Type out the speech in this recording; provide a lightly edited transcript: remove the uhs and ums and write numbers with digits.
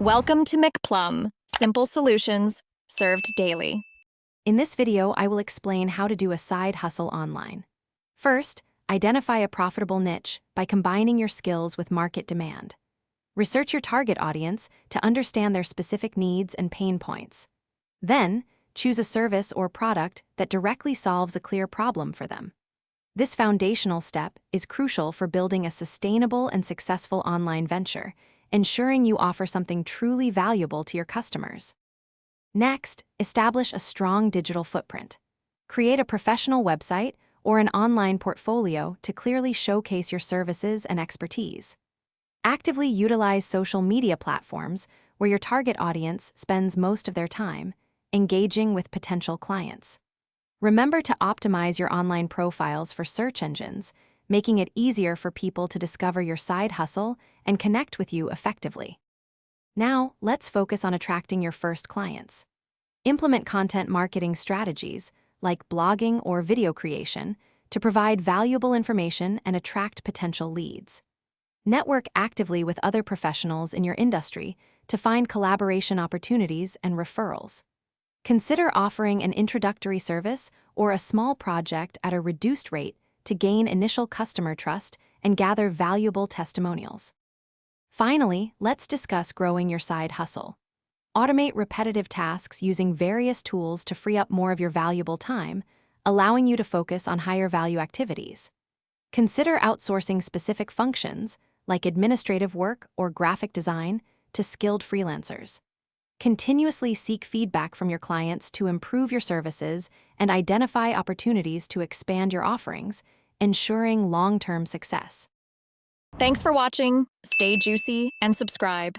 Welcome to McPlum, simple solutions served daily. In this video, I will explain how to do a side hustle online. First, identify a profitable niche by combining your skills with market demand. Research your target audience to understand their specific needs and pain points. Then, choose a service or product that directly solves a clear problem for them. This foundational step is crucial for building a sustainable and successful online venture, ensuring you offer something truly valuable to your customers. Next, establish a strong digital footprint. Create a professional website or an online portfolio to clearly showcase your services and expertise. Actively utilize social media platforms where your target audience spends most of their time, engaging with potential clients. Remember to optimize your online profiles for search engines, making it easier for people to discover your side hustle and connect with you effectively. Now, let's focus on attracting your first clients. Implement content marketing strategies, like blogging or video creation, to provide valuable information and attract potential leads. Network actively with other professionals in your industry to find collaboration opportunities and referrals. Consider offering an introductory service or a small project at a reduced rate to gain initial customer trust and gather valuable testimonials. Finally, let's discuss growing your side hustle. Automate repetitive tasks using various tools to free up more of your valuable time, allowing you to focus on higher value activities. Consider outsourcing specific functions, like administrative work or graphic design, to skilled freelancers. Continuously seek feedback from your clients to improve your services and identify opportunities to expand your offerings, ensuring long-term success. Thanks for watching. Stay juicy and subscribe.